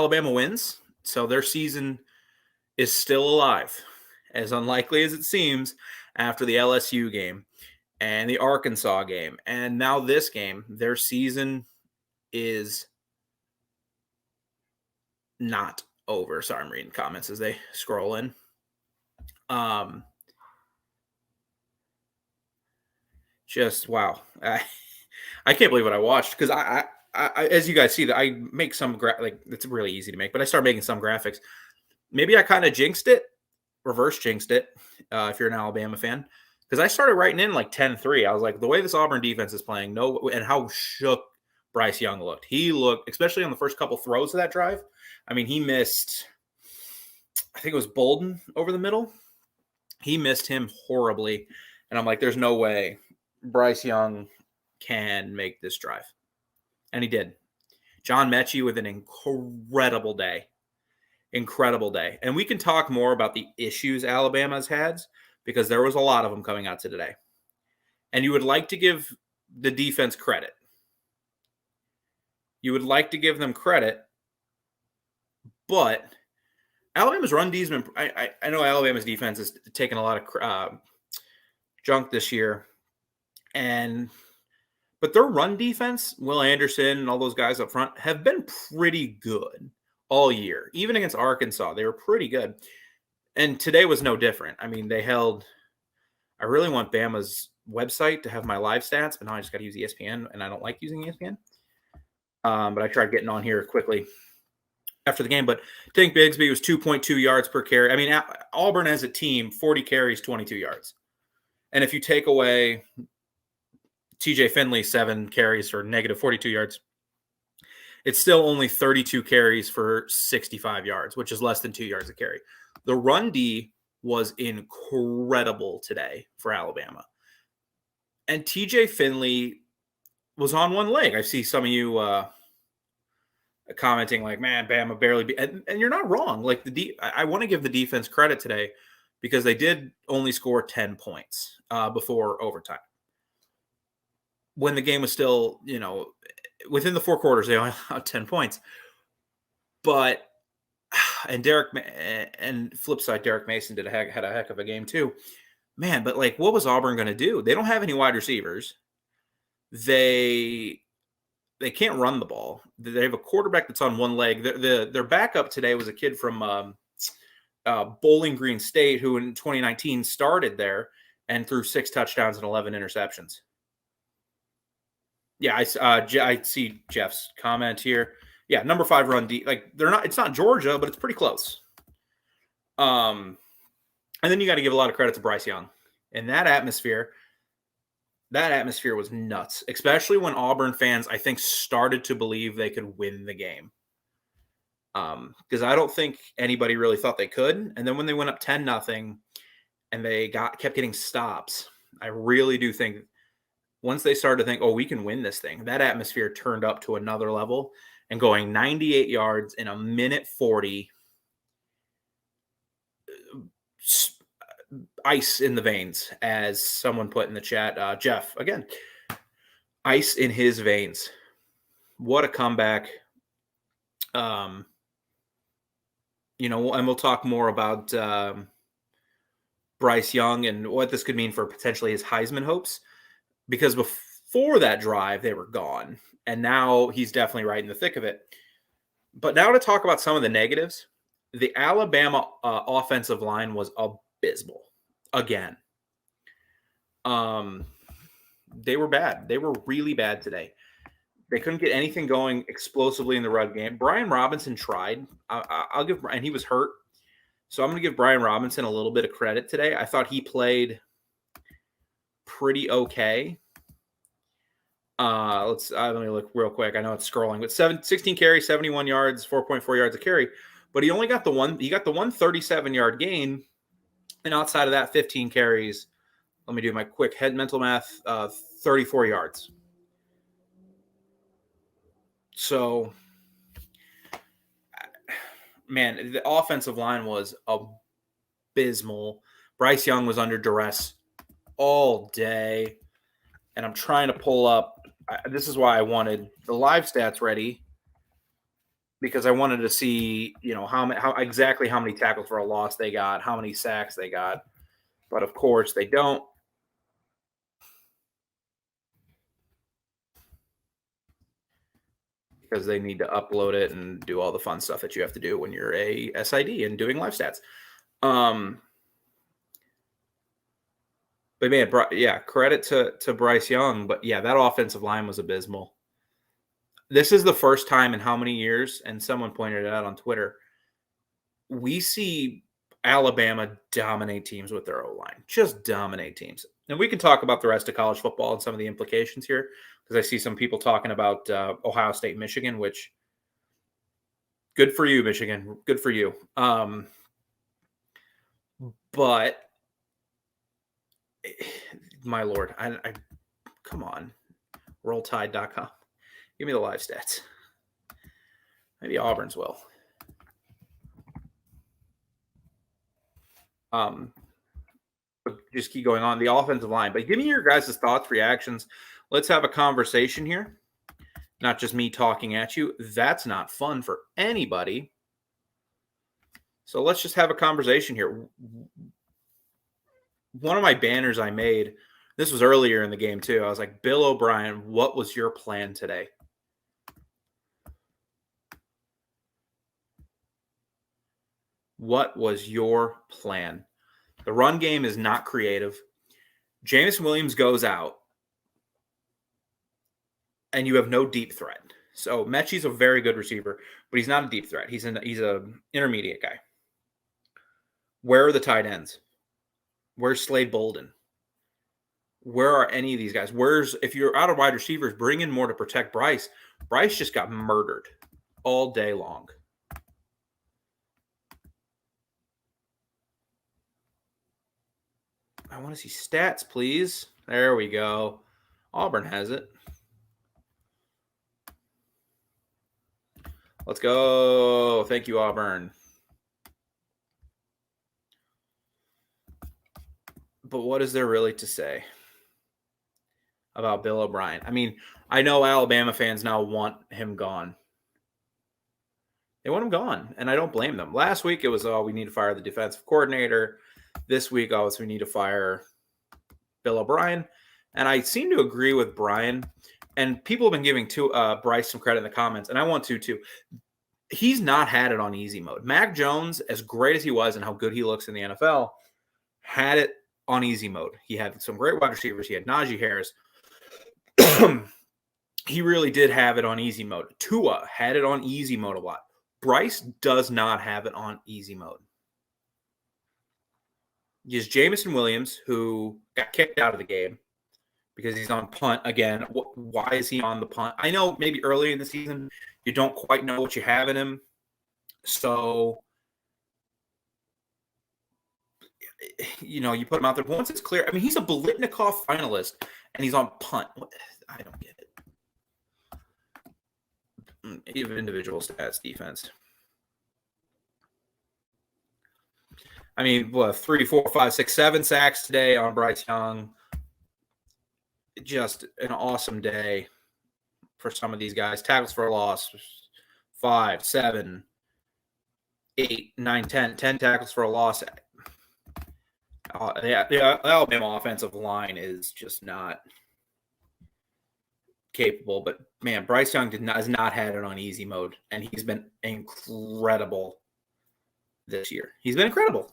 Alabama wins, so their season is still alive, as unlikely as it seems after the LSU game and the Arkansas game. And now this game, their season is not over. Sorry, I'm reading comments as they scroll in. Just wow. I can't believe what I watched because I as you guys see, that I make some it's really easy to make, but I start making some graphics. Maybe I kind of jinxed it, reverse jinxed it, if you're an Alabama fan, because I started writing in like 10-3. I was like, the way this Auburn defense is playing, and how shook Bryce Young looked. He looked, especially on the first couple throws of that drive. I mean, he missed, I think it was Bolden over the middle. He missed him horribly. And I'm like, there's no way Bryce Young can make this drive. And he did. John Mechie with an incredible day. Incredible day. And we can talk more about the issues Alabama's had because there was a lot of them coming out to today. And you would like to give the defense credit. You would like to give them credit, but Alabama's run D's been. I know Alabama's defense has taken a lot of junk this year, but their run defense, Will Anderson and all those guys up front, have been pretty good all year. Even against Arkansas, they were pretty good, and today was no different. I mean, they held. I really want Bama's website to have my live stats, but now I just got to use ESPN, and I don't like using ESPN. But I tried getting on here quickly after the game. But Tank Bigsby was 2.2 yards per carry. I mean, Auburn as a team, 40 carries, 22 yards. And if you take away TJ Finley, 7 carries for negative 42 yards, it's still only 32 carries for 65 yards, which is less than 2 yards a carry. The run D was incredible today for Alabama. And TJ Finley was on one leg. I see some of you commenting like, man, Bama barely and you're not wrong. Like I want to give the defense credit today because they did only score 10 points before overtime. When the game was still, within the 4 quarters, they only had 10 points. But and flip side, Derek Mason had a heck of a game too. Man, but like, what was Auburn going to do? They don't have any wide receivers. They can't run the ball. They have a quarterback that's on one leg. Their backup today was a kid from Bowling Green State who in 2019 started there and threw 6 touchdowns and 11 interceptions. Yeah, I see Jeff's comment here. Yeah, number 5 run D. Like it's not Georgia, but it's pretty close. And then you got to give a lot of credit to Bryce Young. In that atmosphere was nuts, especially when Auburn fans, I think, started to believe they could win the game. Because I don't think anybody really thought they could. And then when they went up 10-0 and they kept getting stops, I really do think once they started to think, oh, we can win this thing, that atmosphere turned up to another level. And going 98 yards in a minute 40, ice in the veins, as someone put in the chat. Jeff, again, ice in his veins. What a comeback. And we'll talk more about Bryce Young and what this could mean for potentially his Heisman hopes, because before that drive, they were gone. And now he's definitely right in the thick of it. But now to talk about some of the negatives, the Alabama offensive line was abysmal again. They were bad. They were really bad today. They couldn't get anything going explosively in the run game. Brian Robinson tried. I'll give, and he was hurt. So I'm going to give Brian Robinson a little bit of credit today. I thought he played pretty okay. Let me look real quick. I know it's scrolling, but 16 carries, 71 yards, 4.4 yards a carry. But he only got the one 37-yard gain. And outside of that, 15 carries. Let me do my quick mental math, 34 yards. So, man, the offensive line was abysmal. Bryce Young was under duress all day. And I'm trying to pull up. This is why I wanted the live stats ready. because I wanted to see, how exactly how many tackles for a loss they got, how many sacks they got. But of course, they don't. Because they need to upload it and do all the fun stuff that you have to do when you're a SID and doing live stats. But man, yeah, credit to Bryce Young. But yeah, that offensive line was abysmal. This is the first time in how many years, and someone pointed it out on Twitter, we see Alabama dominate teams with their O-line. Just dominate teams. And we can talk about the rest of college football and some of the implications here, because I see some people talking about Ohio State, Michigan, which good for you, Michigan. Good for you. But my Lord, I come on. RollTide.com. Give me the live stats. Maybe Auburn's will. Just keep going on the offensive line. But give me your guys' thoughts, reactions. Let's have a conversation here. Not just me talking at you. That's not fun for anybody. So let's just have a conversation here. One of my banners I made, this was earlier in the game too. I was like, Bill O'Brien, what was your plan today? What was your plan? The run game is not creative. Jameson Williams goes out, and you have no deep threat. So Mechie's a very good receiver, but he's not a deep threat. He's a intermediate guy. Where are the tight ends? Where's Slade Bolden? Where are any of these guys? If you're out of wide receivers, bring in more to protect Bryce. Bryce just got murdered all day long. I want to see stats, please. There we go. Auburn has it. Let's go. Thank you, Auburn. But what is there really to say about Bill O'Brien? I mean, I know Alabama fans now want him gone. They want him gone, and I don't blame them. Last week it was, we need to fire the defensive coordinator. This week, we need to fire Bill O'Brien. And I seem to agree with Brian. And people have been giving Bryce some credit in the comments, and I want to too. He's not had it on easy mode. Mac Jones, as great as he was and how good he looks in the NFL, had it on easy mode. He had some great wide receivers. He had Najee Harris. He really did have it on easy mode. Tua had it on easy mode a lot. Bryce does not have it on easy mode. Is Jameson Williams, who got kicked out of the game because he's on punt again. Why is he on the punt? I know maybe early in the season you don't quite know what you have in him. So, you put him out there. Once it's clear, I mean, he's a Biletnikoff finalist, and he's on punt. I don't get it. Even individual stats, defense. I mean, 3, 4, 5, 6, 7 sacks today on Bryce Young. Just an awesome day for some of these guys. Tackles for a loss, 5, 7, 8, 9, 10. 10 tackles for a loss. The Alabama offensive line is just not capable. But, man, Bryce Young has not had it on easy mode, and he's been incredible this year. He's been incredible.